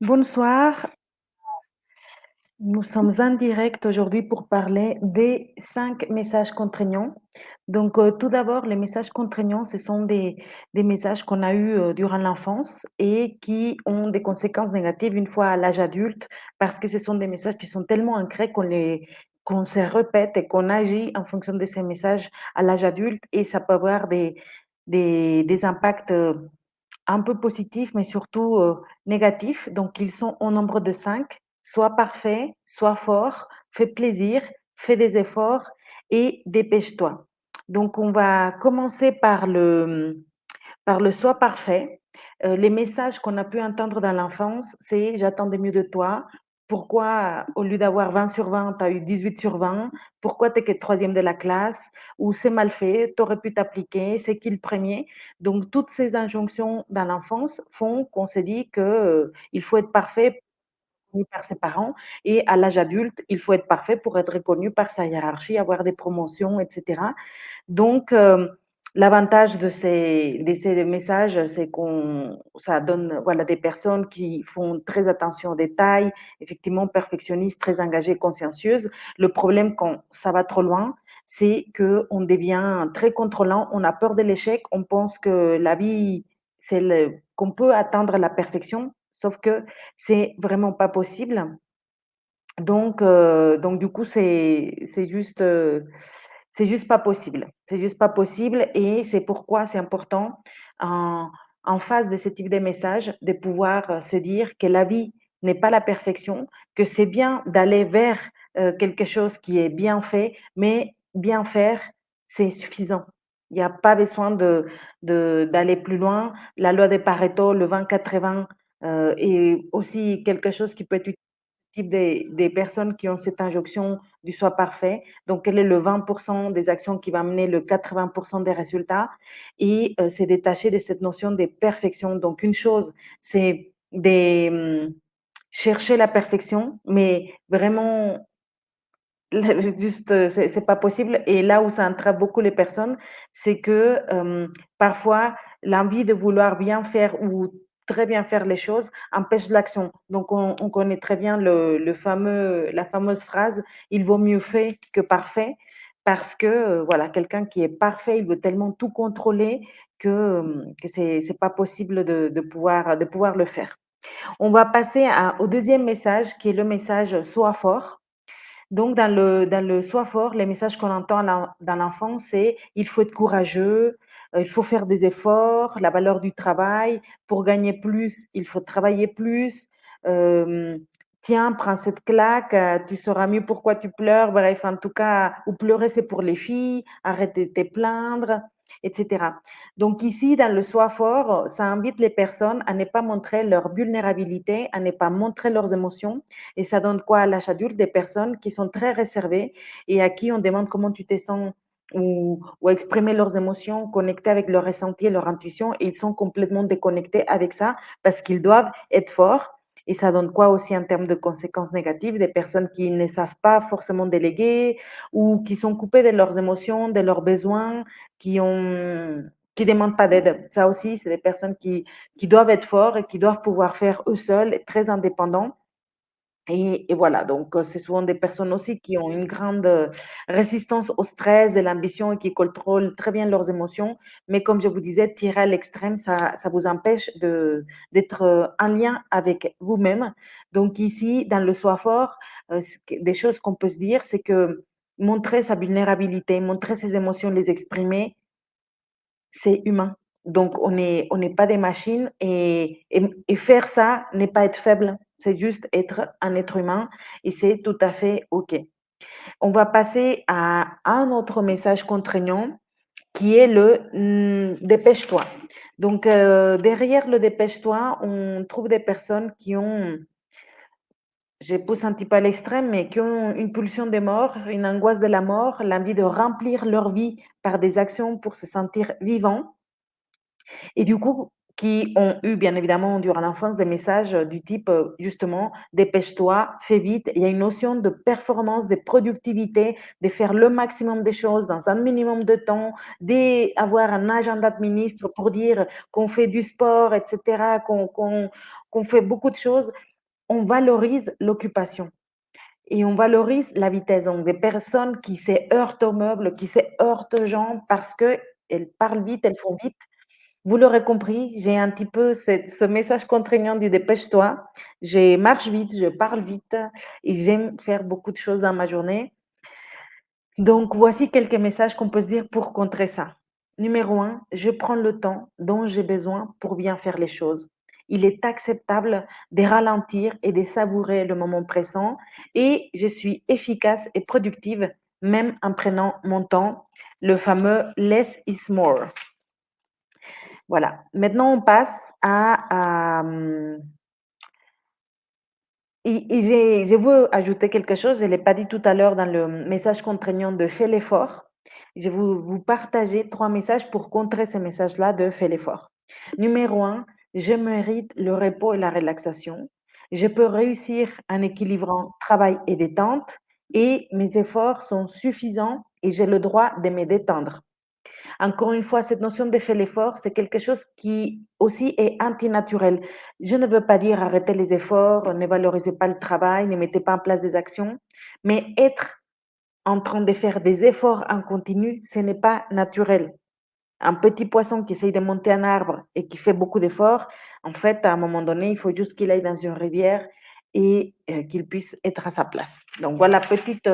Bonsoir, nous sommes en direct aujourd'hui pour parler des 5 messages contraignants. Donc, tout d'abord, les messages contraignants, ce sont des messages qu'on a eus durant l'enfance et qui ont des conséquences négatives une fois à l'âge adulte, parce que ce sont des messages qui sont tellement ancrés qu'on se répète et qu'on agit en fonction de ces messages à l'âge adulte et ça peut avoir des impacts un peu positifs, mais surtout négatifs. Donc, ils sont au nombre de 5. Sois parfait, sois fort, fais plaisir, fais des efforts et dépêche-toi. Donc, on va commencer par le soi parfait. Les messages qu'on a pu entendre dans l'enfance, c'est j'attendais mieux de toi. Pourquoi, au lieu d'avoir 20 sur 20, tu as eu 18 sur 20? Pourquoi tu es que troisième de la classe? Ou c'est mal fait, tu aurais pu t'appliquer, c'est qui le premier? Donc, toutes ces injonctions dans l'enfance font qu'on se dit que il faut être parfait par ses parents et à l'âge adulte, il faut être parfait pour être reconnu par sa hiérarchie, avoir des promotions, etc. Donc, l'avantage de ces messages, c'est qu'on ça donne, voilà, des personnes qui font très attention aux détails, effectivement perfectionnistes, très engagées, consciencieuses. Le problème quand ça va trop loin, c'est qu'on devient très contrôlant, on a peur de l'échec, on pense que la vie, qu'on peut atteindre la perfection, sauf que c'est vraiment pas possible. Donc du coup, c'est juste pas possible. C'est juste pas possible et c'est pourquoi c'est important en en face de ce type de message, de pouvoir, se dire que la vie n'est pas la perfection, que c'est bien d'aller vers, quelque chose qui est bien fait, mais bien faire, c'est suffisant. Il y a pas besoin d'aller plus loin. La loi de Pareto, le 20-80, est aussi quelque chose qui peut être type des personnes qui ont cette injonction du soi parfait. Donc, quel est le 20% des actions qui va amener le 80% des résultats et se détacher de cette notion de perfection. Donc, une chose, c'est de chercher la perfection, mais vraiment juste, c'est pas possible et là où ça entrave beaucoup les personnes, c'est que, parfois, l'envie de vouloir bien faire ou très bien faire les choses empêche l'action. Donc on connaît très bien la fameuse phrase: «Il vaut mieux fait que parfait», parce que, voilà, quelqu'un qui est parfait, il veut tellement tout contrôler que c'est pas possible de pouvoir le faire. On va passer au deuxième message qui est le message: «Sois fort». Donc dans le «sois fort», les messages qu'on entend dans l'enfance, c'est: «Il faut être courageux, il faut faire des efforts, la valeur du travail, pour gagner plus, il faut travailler plus, hem, tiens, prends cette claque, tu sauras mieux pourquoi tu pleures». Bref, en tout cas, ou pleurer, c'est pour les filles, arrête de te plaindre, et cetera. Donc ici, dans le «sois fort», ça invite les personnes à ne pas montrer leur vulnérabilité, à ne pas montrer leurs émotions et ça donne quoi à l'âge adulte? Des personnes qui sont très réservées et à qui on demande comment tu te sens ou exprimer leurs émotions, connecter avec leur ressenti et leur intuition et ils sont complètement déconnectés avec ça parce qu'ils doivent être forts et ça donne quoi aussi en termes de conséquences négatives? Des personnes qui ne savent pas forcément déléguer ou qui sont coupées de leurs émotions, de leurs besoins, qui demandent pas d'aide. Ça aussi, c'est des personnes qui doivent être forts et qui doivent pouvoir faire eux seuls, très indépendants et voilà, donc c'est souvent des personnes aussi qui ont une grande, résistance au stress et l'ambition et qui contrôlent très bien leurs émotions. Mais comme je vous disais, tirer à l'extrême, ça vous empêche d'être, en lien avec vous-même. Donc ici, dans le soi fort, ce que des choses qu'on peut se dire, c'est que montrer sa vulnérabilité, montrer ses émotions, les exprimer, c'est humain. Donc on n'est pas des machines et faire ça n'est pas être faible, c'est juste être un être humain et c'est tout à fait OK. On va passer à un autre message contraignant qui est le, «dépêche-toi». Donc derrière le «dépêche-toi», on trouve des personnes qui ont, je pousse un petit peu à l'extrême, mais qui ont une pulsion de mort, une angoisse de la mort, l'envie de remplir leur vie par des actions pour se sentir vivant et du coup, qui ont eu bien évidemment durant l'enfance des messages du type justement dépêche-toi, fais vite. Il y a une notion de performance, de productivité, de faire le maximum des choses dans un minimum de temps, d'avoir un agenda de ministre pour dire qu'on fait du sport, etc., qu'on fait beaucoup de choses. On valorise l'occupation et on valorise la vitesse. Donc, des personnes qui se heurtent aux meubles, qui se heurtent aux gens parce qu'elles parlent vite, elles font vite. Vous l'aurez compris, j'ai un petit peu ce message contraignant du dépêche-toi. Je marche vite, je parle vite et j'aime faire beaucoup de choses dans ma journée. Donc, voici quelques messages qu'on peut se dire pour contrer ça. Numéro un, je prends le temps dont j'ai besoin pour bien faire les choses. Il est acceptable de ralentir et de savourer le moment présent et je suis efficace et productive même en prenant mon temps. Le fameux less is more. Voilà. Maintenant, on passe je veux ajouter quelque chose, je ne l'ai pas dit tout à l'heure dans le message contraignant de fais l'effort. Je vais vous partager 3 messages pour contrer ces messages-là de fais l'effort. Numéro un, je mérite le repos et la relaxation. Je peux réussir en équilibrant travail et détente et mes efforts sont suffisants et j'ai le droit de me détendre. Encore une fois, cette notion de faire l'effort, c'est quelque chose qui aussi est antinaturel. Je ne veux pas dire arrêtez les efforts, ne valorisez pas le travail, ne mettez pas en place des actions, mais être en train de faire des efforts en continu, ce n'est pas naturel. Un petit poisson qui essaye de monter un arbre et qui fait beaucoup d'efforts, en fait, à un moment donné, il faut juste qu'il aille dans une rivière et qu'il puisse être à sa place. Donc voilà, petite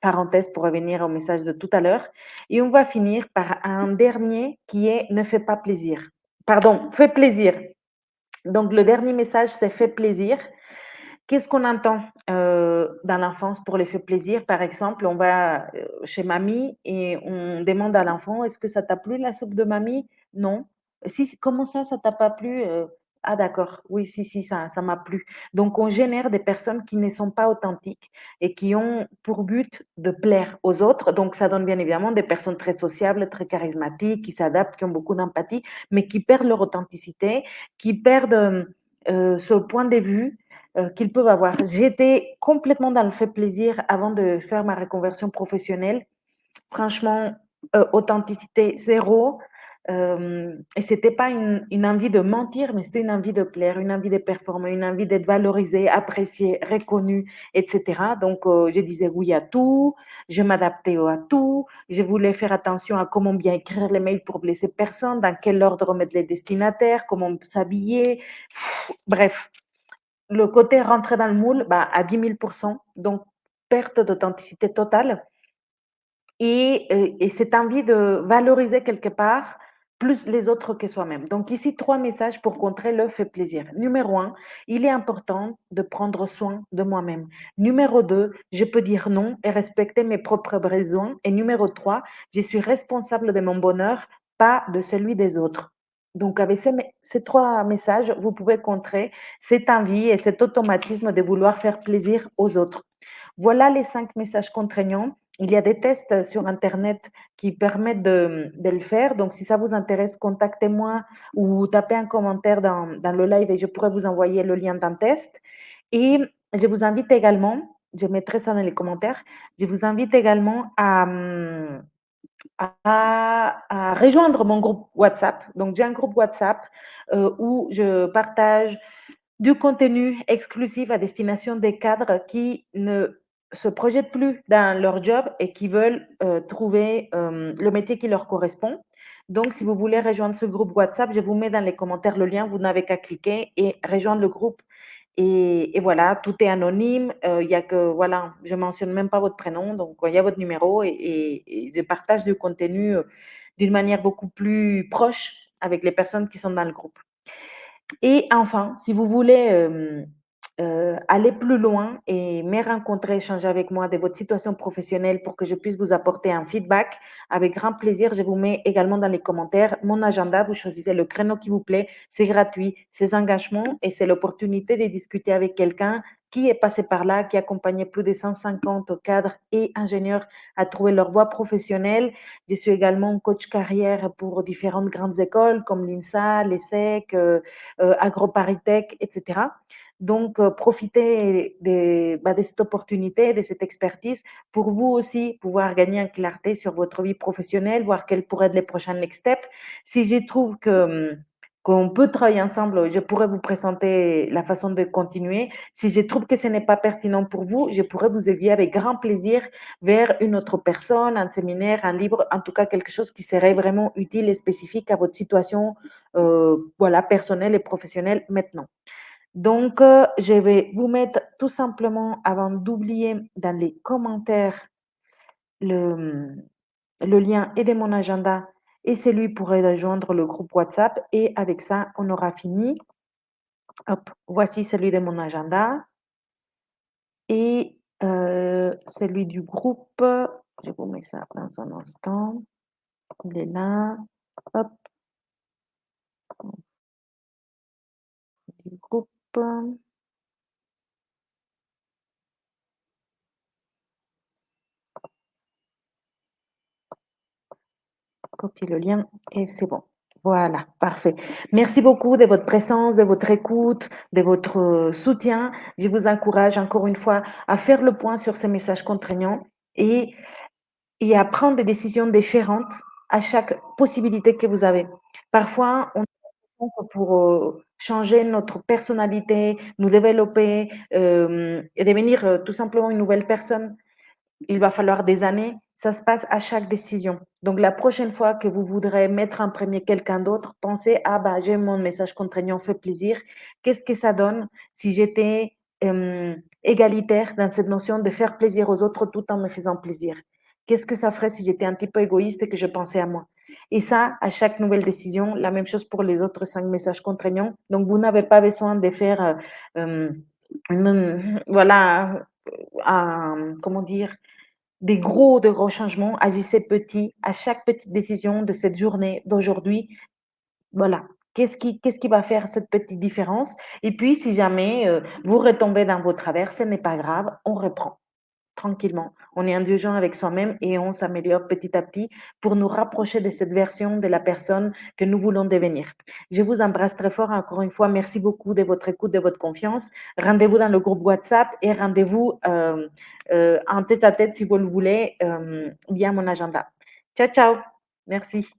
parenthèse pour revenir au message de tout à l'heure. Et on va finir par un dernier qui est ne fait pas plaisir. Pardon, fait plaisir. Donc le dernier message, c'est fait plaisir. Qu'est-ce qu'on entend dans l'enfance pour les faits plaisir? Par exemple, on va chez mamie et on demande à l'enfant: «Est-ce que ça t'a plu la soupe de mamie?» «Non». «Si, comment ça t'a pas plu?» «Ah d'accord, oui, si, si, ça m'a plu». Donc on génère des personnes qui ne sont pas authentiques et qui ont pour but de plaire aux autres. Donc ça donne bien évidemment des personnes très sociables, très charismatiques, qui s'adaptent, qui ont beaucoup d'empathie, mais qui perdent leur authenticité, qui perdent, ce point de vue qu'ils peuvent avoir. J'étais complètement dans le fait plaisir avant de faire ma reconversion professionnelle. Franchement, authenticité zéro. Et c'était pas une envie de mentir, mais c'était une envie de plaire, une envie de performer, une envie d'être valorisée, appréciée, reconnue, etc. Donc, je disais oui à tout, je m'adaptais à tout, je voulais faire attention à comment bien écrire les mails pour blesser personne, dans quel ordre mettre les destinataires, comment s'habiller. Bref, le côté rentrer dans le moule, bah, à 10 000 %, donc perte d'authenticité totale et cette envie de valoriser quelque part plus les autres que soi-même. Donc ici, 3 messages pour contrer le fait plaisir. Numéro un, il est important de prendre soin de moi-même. Numéro 2, je peux dire non et respecter mes propres besoins. Et numéro 3, je suis responsable de mon bonheur, pas de celui des autres. Donc avec ces 3 messages, vous pouvez contrer cette envie et cet automatisme de vouloir faire plaisir aux autres. Voilà les 5 messages contraignants. Il y a des tests sur internet qui permettent de le faire. Donc si ça vous intéresse, contactez-moi ou tapez un commentaire dans le live et je pourrais vous envoyer le lien d'un test. Et je vous invite également, je mettrai ça dans les commentaires, je vous invite également à rejoindre mon groupe WhatsApp. Donc j'ai un groupe WhatsApp, où je partage du contenu exclusif à destination des cadres qui ne se projettent plus dans leur job et qui veulent, trouver, le métier qui leur correspond. Donc si vous voulez rejoindre ce groupe WhatsApp, je vous mets dans les commentaires le lien, vous n'avez qu'à cliquer et rejoindre le groupe et voilà, tout est anonyme, il y a que voilà, je mentionne même pas votre prénom, donc il y a votre numéro et je partage du contenu, d'une manière beaucoup plus proche avec les personnes qui sont dans le groupe. Et enfin, si vous voulez, aller plus loin et me rencontrer, échanger avec moi de votre situation professionnelle pour que je puisse vous apporter un feedback, avec grand plaisir, je vous mets également dans les commentaires mon agenda. Vous choisissez le créneau qui vous plaît. C'est gratuit, c'est engagement et c'est l'opportunité de discuter avec quelqu'un qui est passé par là, qui a accompagné plus de 150 cadres et ingénieurs à trouver leur voie professionnelle. Je suis également coach carrière pour différentes grandes écoles comme l'INSA, l'ESSEC, AgroParisTech, etc. Donc, profitez de cette opportunité, de cette expertise pour vous aussi pouvoir gagner en clarté sur votre vie professionnelle, voir quels pourraient être les prochains next steps. Si je trouve qu'on peut travailler ensemble, je pourrais vous présenter la façon de continuer. Si je trouve que ce n'est pas pertinent pour vous, je pourrais vous aiguiller avec grand plaisir vers une autre personne, un séminaire, un livre, en tout cas quelque chose qui serait vraiment utile et spécifique à votre situation voilà, personnelle et professionnelle maintenant. Donc, je vais vous mettre tout simplement, avant d'oublier, dans les commentaires le, le lien et de mon agenda et celui pour rejoindre le groupe WhatsApp. Et avec ça, on aura fini. Hop, voici celui de mon agenda et celui du groupe. Je vous mets ça dans un instant. Il est là. Hop, du groupe. Copier le lien et c'est bon. Voilà, parfait. Merci beaucoup de votre présence, de votre écoute, de votre soutien. Je vous encourage encore une fois à faire le point sur ces messages contraignants et, et à prendre des décisions différentes à chaque possibilité que vous avez. Parfois, on a l'impression que pour changer notre personnalité, nous développer et devenir tout simplement une nouvelle personne, il va falloir des années. Ça se passe à chaque décision. Donc, la prochaine fois que vous voudrez mettre en premier quelqu'un d'autre, pensez, ah bah, j'ai mon message contraignant, fait plaisir. Qu'est-ce que ça donne si j'étais égalitaire dans cette notion de faire plaisir aux autres tout en me faisant plaisir? Qu'est-ce que ça ferait si j'étais un petit peu égoïste et que je pensais à moi? Et ça, à chaque nouvelle décision, la même chose pour les autres 5 messages contraignants. Donc, vous n'avez pas besoin de faire, voilà, comment dire, de gros changements. Agissez petit à chaque petite décision de cette journée, d'aujourd'hui. Voilà. Qu'est-ce qui va faire cette petite différence? Et puis, si jamais vous retombez dans vos travers, ce n'est pas grave, on reprend tranquillement. On est indulgent avec soi-même et on s'améliore petit à petit pour nous rapprocher de cette version de la personne que nous voulons devenir. Je vous embrasse très fort. Encore une fois, merci beaucoup de votre écoute, de votre confiance. Rendez-vous dans le groupe WhatsApp et rendez-vous en tête à tête si vous le voulez via mon agenda. Ciao, ciao. Merci.